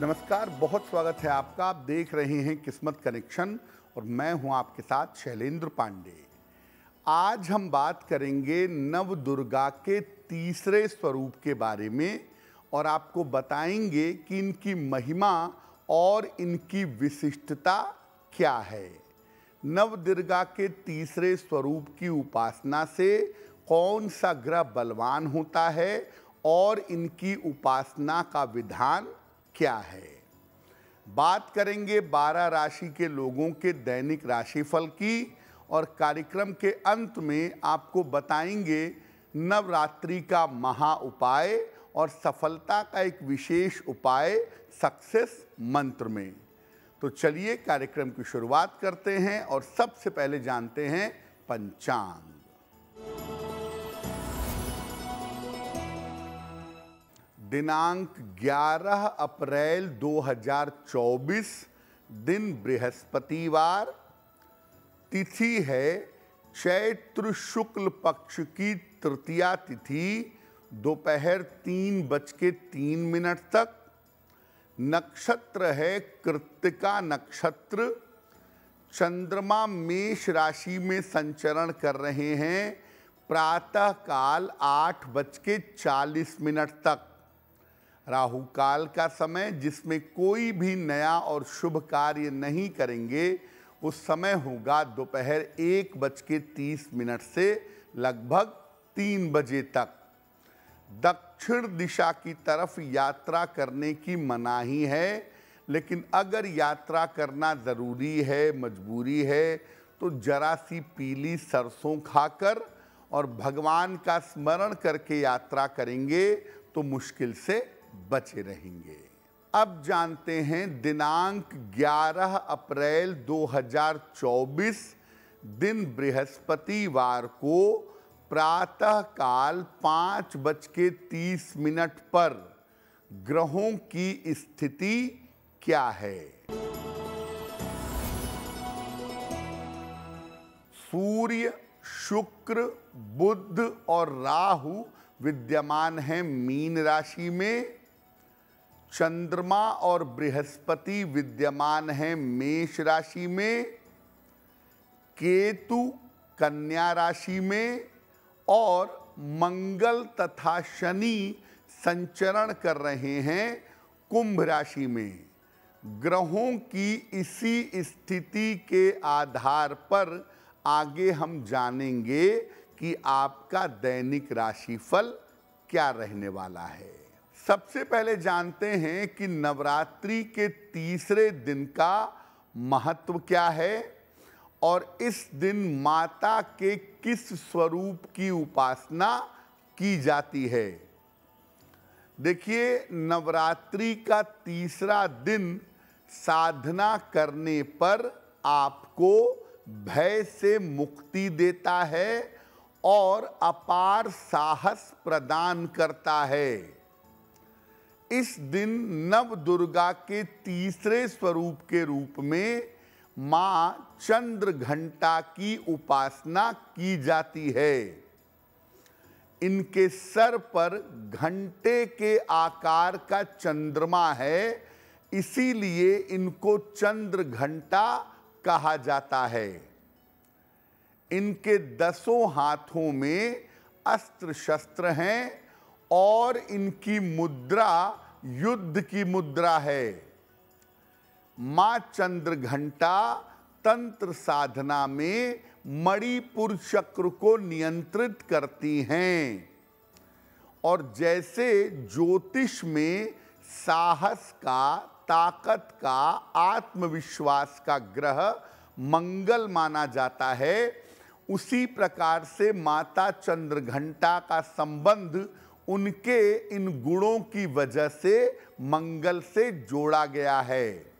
नमस्कार, बहुत स्वागत है आपका। आप देख रहे हैं किस्मत कनेक्शन और मैं हूं आपके साथ शैलेंद्र पांडे। आज हम बात करेंगे नव दुर्गा के तीसरे स्वरूप के बारे में और आपको बताएंगे कि इनकी महिमा और इनकी विशिष्टता क्या है। नव दुर्गा के तीसरे स्वरूप की उपासना से कौन सा ग्रह बलवान होता है और इनकी उपासना का विधान क्या है। बात करेंगे 12 राशि के लोगों के दैनिक राशिफल की और कार्यक्रम के अंत में आपको बताएंगे नवरात्रि का महा उपाय और सफलता का एक विशेष उपाय सक्सेस मंत्र में। तो चलिए कार्यक्रम की शुरुआत करते हैं और सबसे पहले जानते हैं पंचांग। दिनांक 11 अप्रैल 2024, दिन बृहस्पतिवार, तिथि है चैत्र शुक्ल पक्ष की तृतीया तिथि दोपहर 3:03 तक। नक्षत्र है कृत्तिका नक्षत्र। चंद्रमा मेष राशि में संचरण कर रहे हैं प्रातः काल 8:40 तक। राहु काल का समय, जिसमें कोई भी नया और शुभ कार्य नहीं करेंगे, उस समय होगा दोपहर 1:30 से लगभग 3 बजे तक। दक्षिण दिशा की तरफ यात्रा करने की मनाही है, लेकिन अगर यात्रा करना ज़रूरी है, मजबूरी है, तो जरा सी पीली सरसों खाकर और भगवान का स्मरण करके यात्रा करेंगे तो मुश्किल से बचे रहेंगे। अब जानते हैं दिनांक 11 अप्रैल 2024, दिन बृहस्पतिवार को प्रातः काल 5:30 पर ग्रहों की स्थिति क्या है। सूर्य, शुक्र, बुध और राहु विद्यमान हैं मीन राशि में। चंद्रमा और बृहस्पति विद्यमान हैं मेष राशि में। केतु कन्या राशि में और मंगल तथा शनि संचरण कर रहे हैं कुंभ राशि में। ग्रहों की इसी स्थिति के आधार पर आगे हम जानेंगे कि आपका दैनिक राशिफल क्या रहने वाला है। सबसे पहले जानते हैं कि नवरात्रि के तीसरे दिन का महत्व क्या है और इस दिन माता के किस स्वरूप की उपासना की जाती है। देखिए, नवरात्रि का तीसरा दिन साधना करने पर आपको भय से मुक्ति देता है और अपार साहस प्रदान करता है। इस दिन नव दुर्गा के तीसरे स्वरूप के रूप में मां चंद्र घंटा की उपासना की जाती है। इनके सर पर घंटे के आकार का चंद्रमा है, इसीलिए इनको चंद्र घंटा कहा जाता है। इनके 10 हाथों में अस्त्र शस्त्र हैं और इनकी मुद्रा युद्ध की मुद्रा है। मां चंद्र घंटा तंत्र साधना में मणिपुर चक्र को नियंत्रित करती हैं और जैसे ज्योतिष में साहस का, ताकत का, आत्मविश्वास का ग्रह मंगल माना जाता है, उसी प्रकार से माता चंद्र घंटा का संबंध उनके इन गुणों की वजह से मंगल से जोड़ा गया है।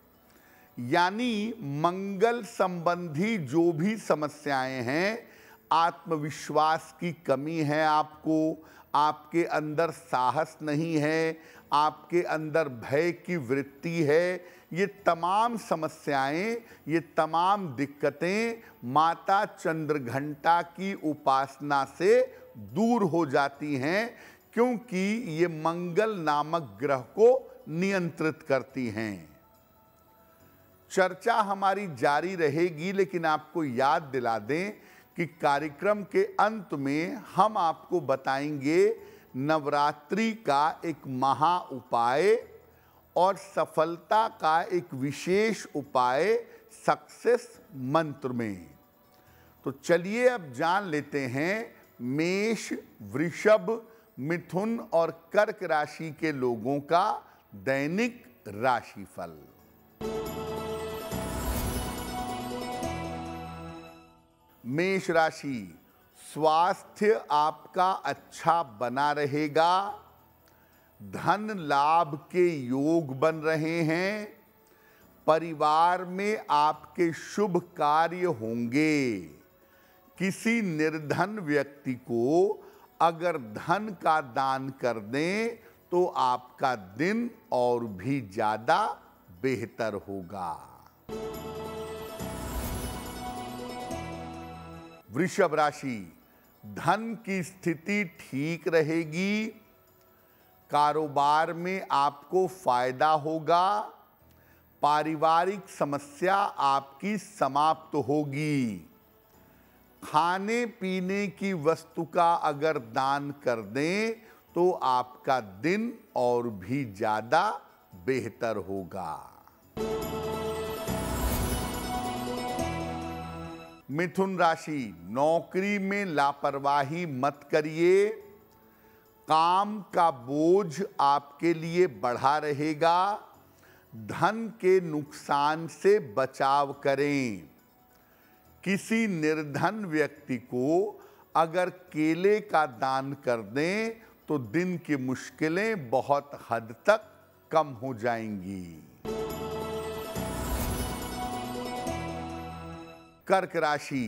यानी मंगल संबंधी जो भी समस्याएं हैं, आत्मविश्वास की कमी है आपको, आपके अंदर साहस नहीं है, आपके अंदर भय की वृत्ति है, ये तमाम समस्याएं, ये तमाम दिक्कतें माता चंद्र घंटा की उपासना से दूर हो जाती हैं, क्योंकि ये मंगल नामक ग्रह को नियंत्रित करती हैं। चर्चा हमारी जारी रहेगी, लेकिन आपको याद दिला दें कि कार्यक्रम के अंत में हम आपको बताएंगे नवरात्रि का एक महा उपाय और सफलता का एक विशेष उपाय सक्सेस मंत्र में। तो चलिए अब जान लेते हैं मेष, वृषभ, मिथुन और कर्क राशि के लोगों का दैनिक राशिफल। मेष राशि, स्वास्थ्य आपका अच्छा बना रहेगा। धन लाभ के योग बन रहे हैं। परिवार में आपके शुभ कार्य होंगे। किसी निर्धन व्यक्ति को अगर धन का दान कर दें तो आपका दिन और भी ज्यादा बेहतर होगा। वृषभ राशि, धन की स्थिति ठीक रहेगी। कारोबार में आपको फायदा होगा। पारिवारिक समस्या आपकी समाप्त होगी। खाने पीने की वस्तु का अगर दान कर दें तो आपका दिन और भी ज्यादा बेहतर होगा। मिथुन राशि, नौकरी में लापरवाही मत करिए। काम का बोझ आपके लिए बढ़ा रहेगा। धन के नुकसान से बचाव करें। किसी निर्धन व्यक्ति को अगर केले का दान कर दें तो दिन की मुश्किलें बहुत हद तक कम हो जाएंगी। कर्क राशि,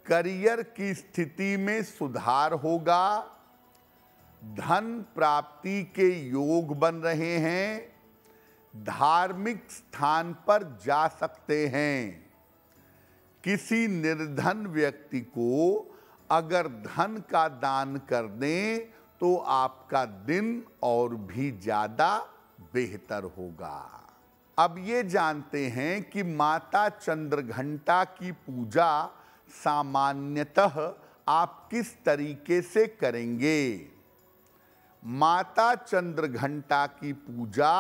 करियर की स्थिति में सुधार होगा। धन प्राप्ति के योग बन रहे हैं। धार्मिक स्थान पर जा सकते हैं। किसी निर्धन व्यक्ति को अगर धन का दान कर दें तो आपका दिन और भी ज्यादा बेहतर होगा। अब ये जानते हैं कि माता चंद्रघंटा की पूजा सामान्यतः आप किस तरीके से करेंगे। माता चंद्रघंटा की पूजा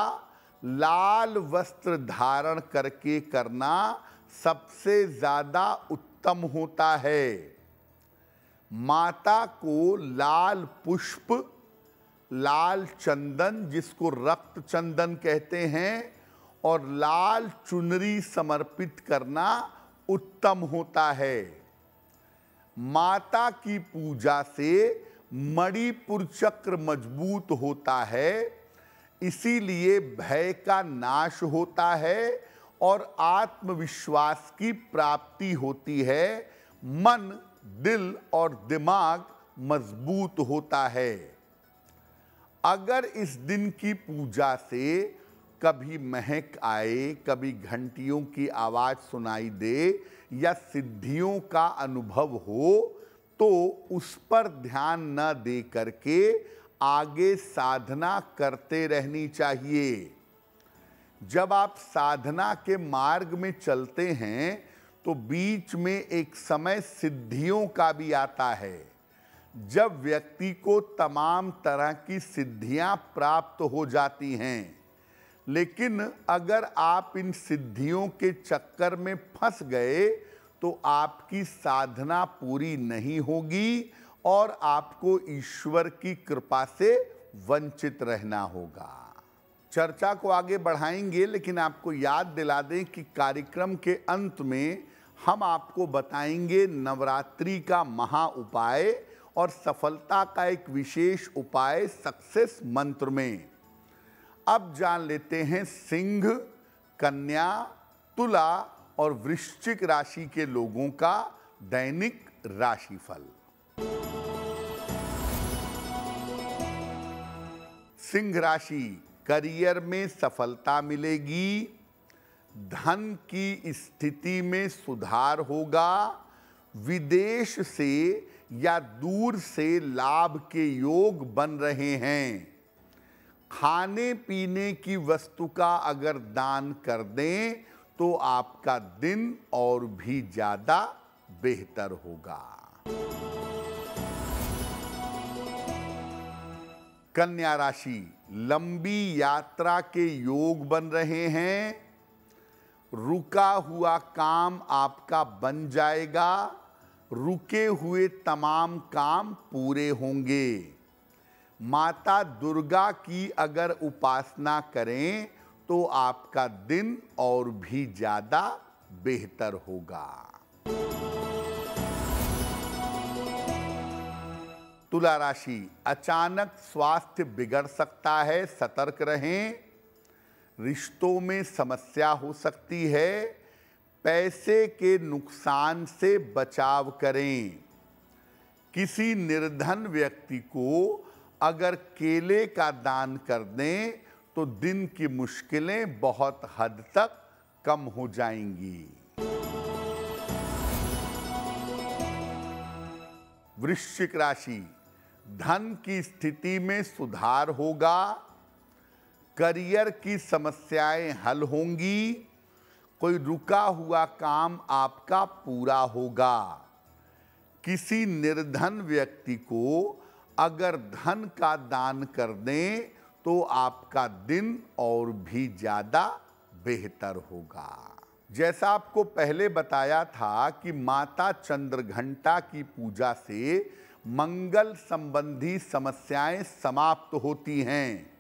लाल वस्त्र धारण करके करना सबसे ज्यादा उत्तम होता है। माता को लाल पुष्प, लाल चंदन जिसको रक्त चंदन कहते हैं, और लाल चुनरी समर्पित करना उत्तम होता है। माता की पूजा से मणिपुर चक्र मजबूत होता है, इसीलिए भय का नाश होता है और आत्मविश्वास की प्राप्ति होती है। मन, दिल और दिमाग मजबूत होता है। अगर इस दिन की पूजा से कभी महक आए, कभी घंटियों की आवाज सुनाई दे या सिद्धियों का अनुभव हो तो उस पर ध्यान न दे करके आगे साधना करते रहनी चाहिए। जब आप साधना के मार्ग में चलते हैं तो बीच में एक समय सिद्धियों का भी आता है, जब व्यक्ति को तमाम तरह की सिद्धियां प्राप्त हो जाती हैं। लेकिन अगर आप इन सिद्धियों के चक्कर में फंस गए तो आपकी साधना पूरी नहीं होगी और आपको ईश्वर की कृपा से वंचित रहना होगा। चर्चा को आगे बढ़ाएंगे, लेकिन आपको याद दिला दें कि कार्यक्रम के अंत में हम आपको बताएंगे नवरात्रि का महा उपाय और सफलता का एक विशेष उपाय सक्सेस मंत्र में। अब जान लेते हैं सिंह, कन्या, तुला और वृश्चिक राशि के लोगों का दैनिक राशिफल। सिंह राशि, करियर में सफलता मिलेगी। धन की स्थिति में सुधार होगा। विदेश से या दूर से लाभ के योग बन रहे हैं। खाने पीने की वस्तु का अगर दान कर दें तो आपका दिन और भी ज्यादा बेहतर होगा। कन्या राशि, लंबी यात्रा के योग बन रहे हैं। रुका हुआ काम आपका बन जाएगा। रुके हुए तमाम काम पूरे होंगे। माता दुर्गा की अगर उपासना करें तो आपका दिन और भी ज्यादा बेहतर होगा। तुला राशि, अचानक स्वास्थ्य बिगड़ सकता है, सतर्क रहें। रिश्तों में समस्या हो सकती है। पैसे के नुकसान से बचाव करें। किसी निर्धन व्यक्ति को अगर केले का दान कर दें तो दिन की मुश्किलें बहुत हद तक कम हो जाएंगी। वृश्चिक राशि, धन की स्थिति में सुधार होगा। करियर की समस्याएं हल होंगी। कोई रुका हुआ काम आपका पूरा होगा। किसी निर्धन व्यक्ति को अगर धन का दान कर दें तो आपका दिन और भी ज्यादा बेहतर होगा। जैसा आपको पहले बताया था कि माता चंद्रघंटा की पूजा से मंगल संबंधी समस्याएं समाप्त होती हैं।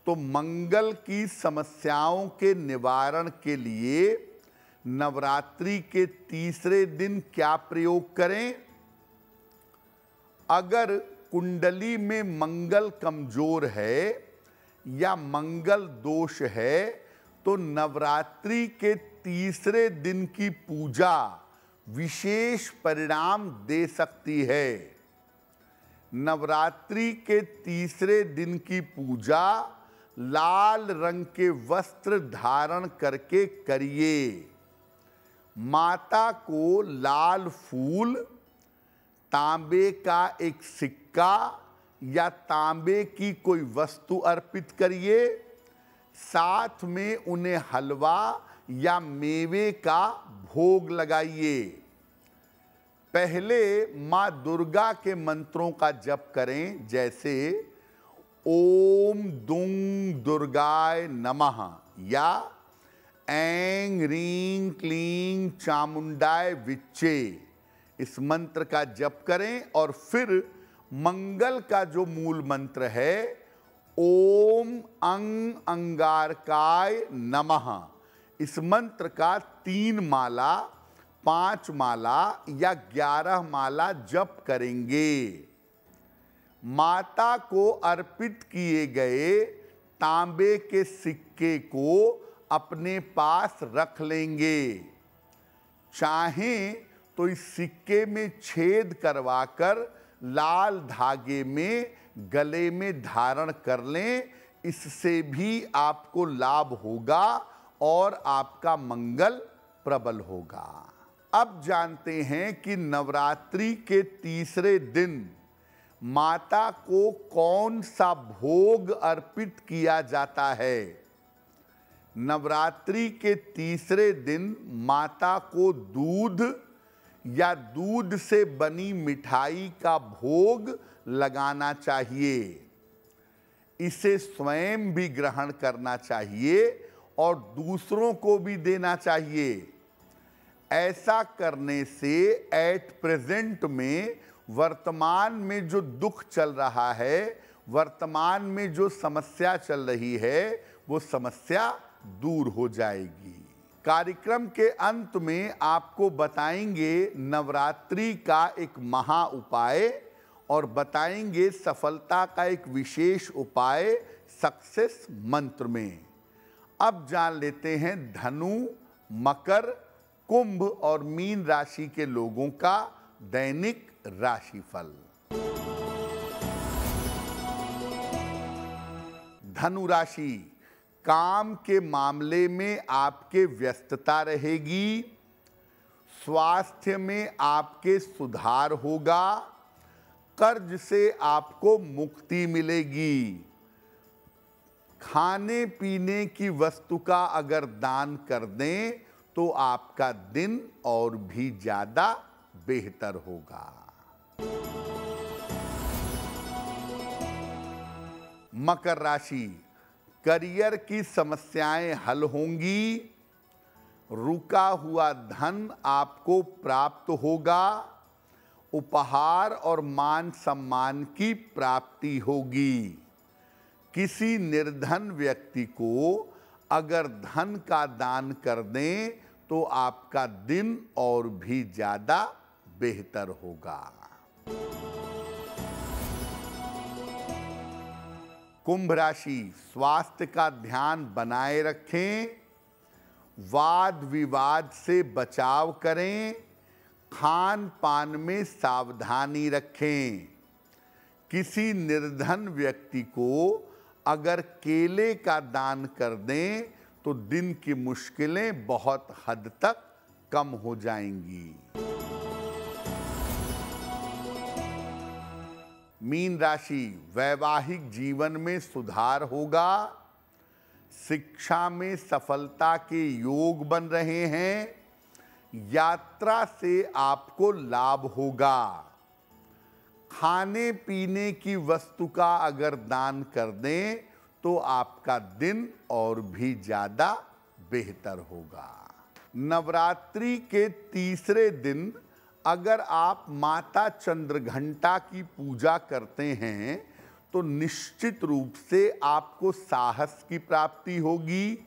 तो मंगल की समस्याओं के निवारण के लिए नवरात्रि के तीसरे दिन क्या प्रयोग करें? अगर कुंडली में मंगल कमजोर है या मंगल दोष है तो नवरात्रि के तीसरे दिन की पूजा विशेष परिणाम दे सकती है। नवरात्रि के तीसरे दिन की पूजा लाल रंग के वस्त्र धारण करके करिए। माता को लाल फूल, तांबे का एक सिक्का या तांबे की कोई वस्तु अर्पित करिए। साथ में उन्हें हलवा या मेवे का भोग लगाइए। पहले मां दुर्गा के मंत्रों का जप करें, जैसे ओम दुंग दुर्गाय नमः या ऐं ह्रीं क्लीं चामुंडाय विच्चे। इस मंत्र का जप करें और फिर मंगल का जो मूल मंत्र है ओम अंग अंगारकाय नमः, इस मंत्र का 3 माला, 5 माला या 11 माला जप करेंगे। माता को अर्पित किए गए तांबे के सिक्के को अपने पास रख लेंगे। चाहें तो इस सिक्के में छेद करवाकर लाल धागे में गले में धारण कर लें। इससे भी आपको लाभ होगा और आपका मंगल प्रबल होगा। अब जानते हैं कि नवरात्रि के तीसरे दिन माता को कौन सा भोग अर्पित किया जाता है। नवरात्रि के तीसरे दिन माता को दूध या दूध से बनी मिठाई का भोग लगाना चाहिए। इसे स्वयं भी ग्रहण करना चाहिए और दूसरों को भी देना चाहिए। ऐसा करने से एट प्रेजेंट में वर्तमान में जो दुख चल रहा है, वर्तमान में जो समस्या चल रही है, वो समस्या दूर हो जाएगी। कार्यक्रम के अंत में आपको बताएंगे नवरात्रि का एक महा उपाय और बताएंगे सफलता का एक विशेष उपाय सक्सेस मंत्र में। अब जान लेते हैं धनु, मकर, कुंभ और मीन राशि के लोगों का दैनिक राशिफल। धनु राशि, काम के मामले में आपके व्यस्तता रहेगी। स्वास्थ्य में आपके सुधार होगा। कर्ज से आपको मुक्ति मिलेगी। खाने पीने की वस्तु का अगर दान कर दें तो आपका दिन और भी ज्यादा बेहतर होगा। मकर राशि, करियर की समस्याएं हल होंगी, रुका हुआ धन आपको प्राप्त होगा, उपहार और मान सम्मान की प्राप्ति होगी। किसी निर्धन व्यक्ति को अगर धन का दान कर दें तो आपका दिन और भी ज्यादा बेहतर होगा। कुंभ राशि, स्वास्थ्य का ध्यान बनाए रखें, वाद विवाद से बचाव करें, खान पान में सावधानी रखें। किसी निर्धन व्यक्ति को अगर केले का दान कर दें तो दिन की मुश्किलें बहुत हद तक कम हो जाएंगी। मीन राशि, वैवाहिक जीवन में सुधार होगा, शिक्षा में सफलता के योग बन रहे हैं, यात्रा से आपको लाभ होगा। खाने पीने की वस्तु का अगर दान कर दें तो आपका दिन और भी ज्यादा बेहतर होगा। नवरात्रि के तीसरे दिन अगर आप माता चंद्रघंटा की पूजा करते हैं तो निश्चित रूप से आपको साहस की प्राप्ति होगी,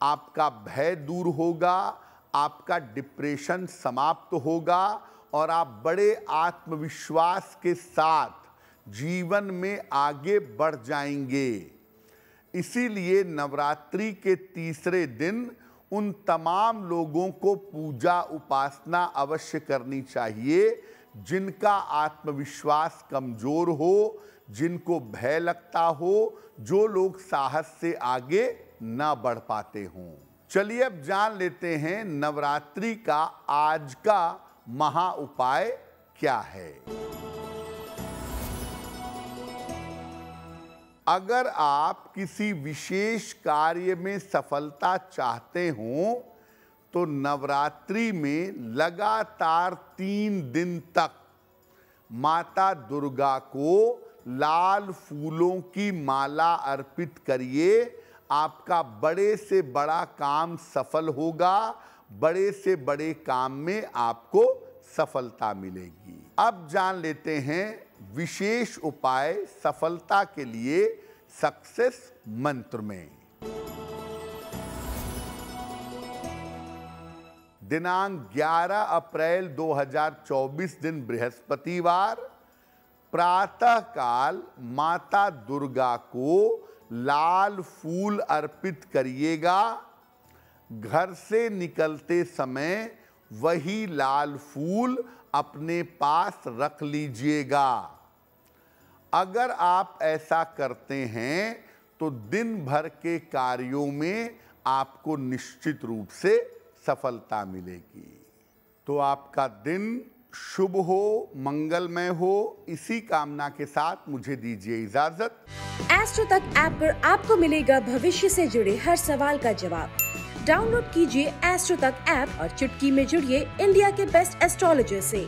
आपका भय दूर होगा, आपका डिप्रेशन समाप्त होगा और आप बड़े आत्मविश्वास के साथ जीवन में आगे बढ़ जाएंगे। इसीलिए नवरात्रि के तीसरे दिन उन तमाम लोगों को पूजा उपासना अवश्य करनी चाहिए जिनका आत्मविश्वास कमजोर हो, जिनको भय लगता हो, जो लोग साहस से आगे ना बढ़ पाते हों। चलिए अब जान लेते हैं नवरात्रि का आज का महा उपाय क्या है। अगर आप किसी विशेष कार्य में सफलता चाहते हो तो नवरात्रि में लगातार 3 दिन तक माता दुर्गा को लाल फूलों की माला अर्पित करिए। आपका बड़े से बड़ा काम सफल होगा, बड़े से बड़े काम में आपको सफलता मिलेगी। अब जान लेते हैं विशेष उपाय सफलता के लिए सक्सेस मंत्र में। दिनांक 11 अप्रैल 2024 दिन बृहस्पतिवार, प्रातः काल माता दुर्गा को लाल फूल अर्पित करिएगा। घर से निकलते समय वही लाल फूल अपने पास रख लीजिएगा। अगर आप ऐसा करते हैं तो दिन भर के कार्यों में आपको निश्चित रूप से सफलता मिलेगी। तो आपका दिन शुभ हो, मंगलमय हो, इसी कामना के साथ मुझे दीजिए इजाजत। एस्ट्रो तक ऐप पर आपको मिलेगा भविष्य से जुड़े हर सवाल का जवाब। डाउनलोड कीजिए एस्ट्रो तक ऐप और चुटकी में जुड़िए इंडिया के बेस्ट एस्ट्रोलॉजर से।